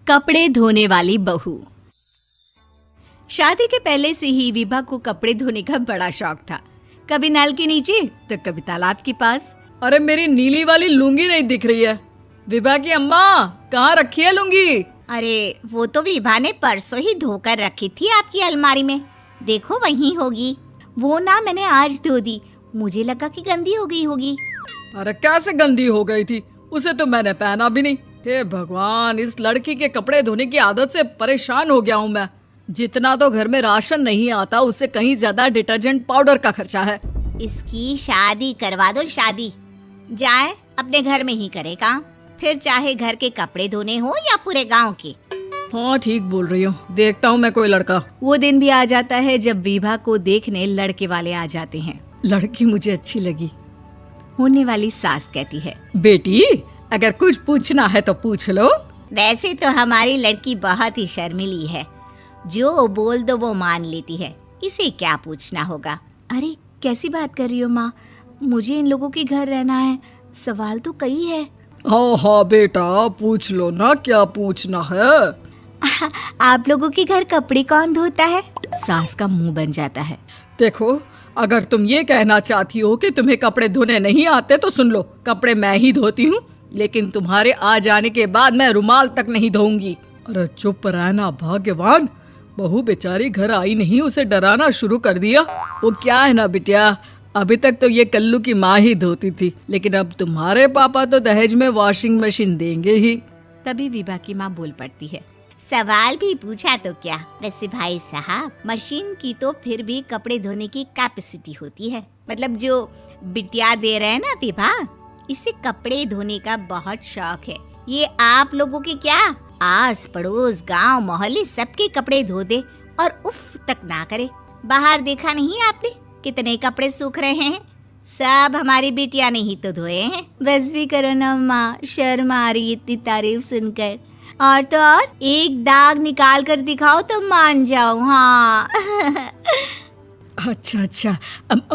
कपड़े धोने वाली बहू। शादी के पहले से ही विभा को कपड़े धोने का बड़ा शौक था। कभी नल के नीचे तो कभी तालाब के पास। अरे मेरी नीली वाली लुंगी नहीं दिख रही है। विभा की अम्मा, कहाँ रखी है लुंगी? अरे वो तो विभा ने परसों ही धोकर रखी थी आपकी अलमारी में, देखो वहीं होगी। वो ना मैंने आज धो दी, मुझे लगा कि गंदी हो गई होगी। अरे कैसे गंदी हो गई थी? उसे तो मैंने पहना भी नहीं। हे भगवान, इस लड़की के कपड़े धोने की आदत से परेशान हो गया हूँ मैं। जितना तो घर में राशन नहीं आता, उससे कहीं ज्यादा डिटर्जेंट पाउडर का खर्चा है। इसकी शादी करवा दो, शादी। जाए अपने घर में ही करे काम, फिर चाहे घर के कपड़े धोने हो या पूरे गांव के। हाँ ठीक बोल रही हूँ, देखता हूँ मैं कोई लड़का। वो दिन भी आ जाता है जब विभा को देखने लड़के वाले आ जाते हैं। लड़की मुझे अच्छी लगी। होने वाली सास कहती है, बेटी अगर कुछ पूछना है तो पूछ लो। वैसे तो हमारी लड़की बहुत ही शर्मीली है, जो बोल दो वो मान लेती है, इसे क्या पूछना होगा। अरे कैसी बात कर रही हो माँ, मुझे इन लोगों के घर रहना है, सवाल तो कई है। हाँ हाँ बेटा, पूछ लो ना, क्या पूछना है। आप लोगों के घर कपड़े कौन धोता है? सास का मुंह बन जाता है। देखो, अगर तुम ये कहना चाहती हो कि तुम्हें कपड़े धोने नहीं आते तो सुन लो, कपड़े मैं ही धोती हूँ, लेकिन तुम्हारे आ जाने के बाद मैं रुमाल तक नहीं धोऊंगी। अरे चुप रहना भाग्यवान, बहू बेचारी घर आई नहीं, उसे डराना शुरू कर दिया। वो क्या है ना बिटिया, अभी तक तो ये कल्लू की माँ ही धोती थी, लेकिन अब तुम्हारे पापा तो दहेज में वॉशिंग मशीन देंगे ही। तभी विभा की माँ बोल पड़ती है, सवाल भी पूछा तो क्या। वैसे भाई साहब, मशीन की तो फिर भी कपड़े धोने की कैपेसिटी होती है। मतलब जो बिटिया दे रहे हैं ना विभा, इसे कपड़े धोने का बहुत शौक है। ये आप लोगों के क्या, आस पड़ोस गांव मोहल्ले सबके कपड़े धो दे और उफ तक ना करे। बाहर देखा नहीं आपने कितने कपड़े सूख रहे हैं? सब हमारी बिटिया ने ही तो धोए हैं। बस भी करो ना माँ, शर्म आ रही इतनी तारीफ सुनकर। और तो और एक दाग निकाल कर दिखाओ तो मान जाओ। हाँ अच्छा,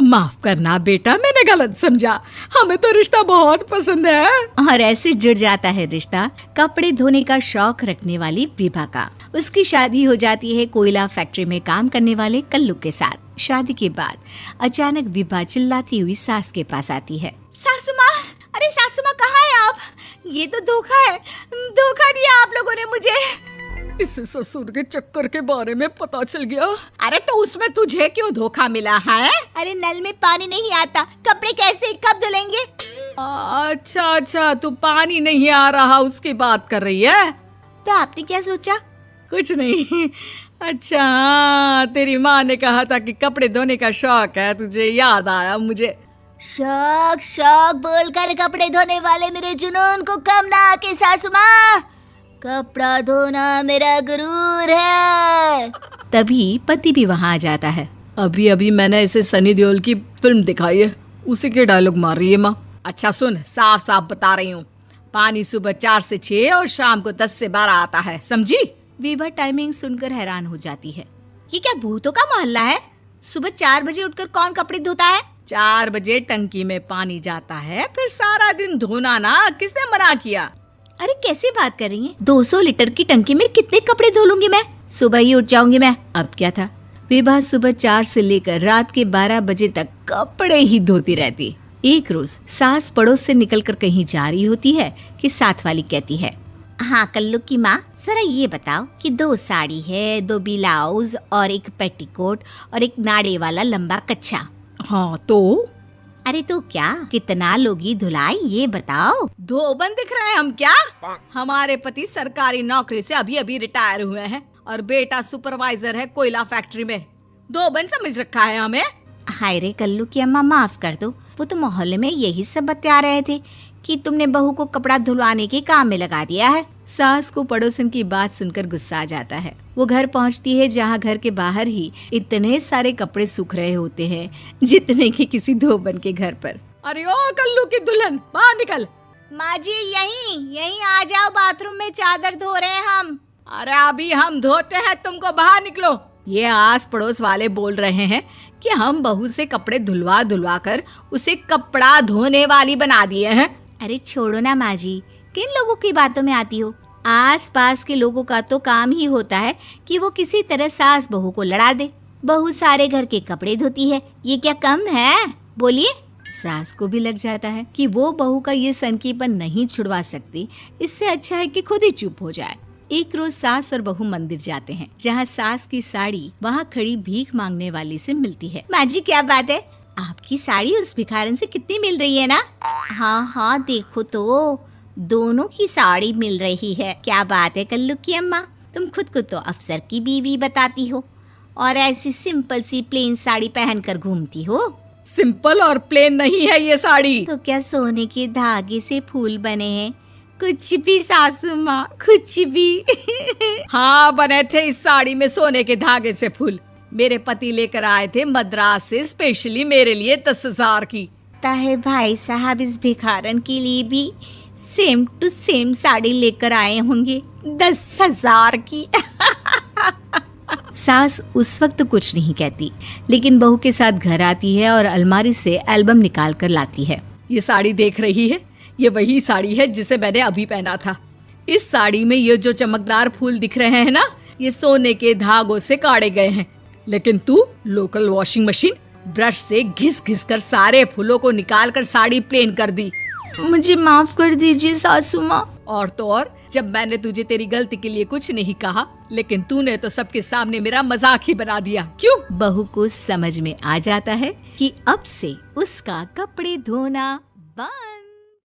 माफ करना बेटा, मैंने गलत समझा। हमें तो रिश्ता बहुत पसंद है। और ऐसे जुड़ जाता है रिश्ता कपड़े धोने का शौक रखने वाली विभा का। उसकी शादी हो जाती है कोयला फैक्ट्री में काम करने वाले कल्लू के साथ। शादी के बाद अचानक विभा चिल्लाती हुई सास के पास आती है। सासू माँ, अरे सासू माँ कहाँ है आप? ये तो धोखा है, धोखा दिया आप लोगों ने मुझे। इस ससुर के चक्कर के बारे में पता चल गया। अरे तो उसमें तुझे क्यों धोखा मिला है? अरे नल में पानी नहीं आता, कपड़े कैसे कब धुलेंगे? अच्छा, तू पानी नहीं आ रहा उसकी बात कर रही है। तो आपने क्या सोचा? कुछ नहीं। अच्छा, तेरी माँ ने कहा था कि कपड़े धोने का शौक है, तुझे याद आया मुझे। शौक बोलकर कपड़े धोने वाले मेरे जुनून को कम ना आके सासू माँ, कपड़ा धोना मेरा गुरूर है। तभी पति भी वहाँ आ जाता है। अभी मैंने इसे सनी देओल की फिल्म दिखाई है, उसी के डायलॉग मार रही है माँ। अच्छा सुन, साफ साफ बता रही हूँ, पानी सुबह 4 से 6 और शाम को 10 से 12 आता है, समझी? विभा टाइमिंग सुनकर हैरान हो जाती है। ये क्या भूतों का मोहल्ला है? सुबह 4 बजे उठकर कौन कपड़े धोता है? 4 बजे टंकी में पानी जाता है, फिर सारा दिन धोना ना, किसने मना किया? अरे कैसी बात कर रही हैं? 200 लीटर की टंकी में कितने कपड़े धो लूंगी मैं, सुबह ही उठ जाऊंगी मैं। अब क्या था, विभा सुबह 4 से लेकर रात के 12 बजे तक कपड़े ही धोती रहती। एक रोज सास पड़ोस से निकलकर कहीं जा रही होती है कि साथ वाली कहती है, हाँ कल्लू की माँ, जरा ये बताओ कि 2 साड़ी है, 2 ब्लाउज और एक पेटीकोट और एक नाड़े वाला लंबा कच्छा। हाँ तो? अरे तो क्या, कितना लोगी धुलाई ये बताओ। धोबन दिख रहे हैं हम क्या? हमारे पति सरकारी नौकरी से अभी रिटायर हुए हैं और बेटा सुपरवाइजर है कोयला फैक्ट्री में। धोबन समझ रखा है हमें। हाय रे कल्लू की अम्मा, माफ कर दो, वो तो मोहल्ले में यही सब बता रहे थे कि तुमने बहू को कपड़ा धुलवाने के काम में लगा दिया है। सास को पड़ोसन की बात सुनकर गुस्सा आ जाता है। वो घर पहुंचती है जहां घर के बाहर ही इतने सारे कपड़े सूख रहे होते हैं जितने कि किसी धोबन के घर पर। अरे ओ कल्लू की दुल्हन, बाहर निकल। माँ जी यहीं आ जाओ, बाथरूम में चादर धो रहे हैं हम। अरे अभी हम धोते हैं, तुमको बाहर निकलो। ये आस पड़ोस वाले बोल रहे हैं कि हम बहू से कपड़े धुलवा कर उसे कपड़ा धोने वाली बना दिए हैं। अरे छोड़ो ना माँ जी, किन लोगों की बातों में आती हो? आस-पास के लोगों का तो काम ही होता है कि वो किसी तरह सास बहू को लड़ा दे। बहू सारे घर के कपड़े धोती है, ये क्या कम है? बोलिए। सास को भी लग जाता है कि वो बहू का ये सनकीपन नहीं छुड़वा सकती, इससे अच्छा है कि खुद ही चुप हो जाए। एक रोज सास और बहू मंदिर जाते हैं, जहाँ सास की साड़ी वहाँ खड़ी भीख मांगने वाली से मिलती है। माँ जी क्या बात है, आपकी साड़ी उस भिखारन से कितनी मिल रही है ना? हाँ हाँ देखो तो दोनों की साड़ी मिल रही है। क्या बात है कल्लू की अम्मा, तुम खुद को तो अफसर की बीवी बताती हो और ऐसी सिंपल सी प्लेन साड़ी पहनकर घूमती हो। सिंपल और प्लेन नहीं है ये साड़ी। तो क्या सोने के धागे से फूल बने हैं? कुछ भी सासू माँ, कुछ भी। हाँ बने थे इस साड़ी में सोने के धागे से फूल। मेरे पति लेकर आए थे मद्रास से स्पेशली मेरे लिए 10,000 की। ताहे भाई साहब इस भिखारन के लिए भी सेम टू सेम साड़ी लेकर आए होंगे 10,000 की। सास उस वक्त कुछ नहीं कहती, लेकिन बहू के साथ घर आती है और अलमारी से एल्बम निकाल कर लाती है। ये साड़ी देख रही है, ये वही साड़ी है जिसे मैंने अभी पहना था। इस साड़ी में ये जो चमकदार फूल दिख रहे हैं ना, ये सोने के धागों से काढ़े गए हैं। लेकिन तू लोकल वॉशिंग मशीन ब्रश से घिस घिस कर सारे फूलों को निकाल कर साड़ी प्लेन कर दी। मुझे माफ कर दीजिए सासू माँ। और तो और, जब मैंने तुझे तेरी गलती के लिए कुछ नहीं कहा, लेकिन तूने तो सबके सामने मेरा मजाक ही बना दिया। क्यों? बहू को समझ में आ जाता है कि अब से उसका कपड़े धोना बंद।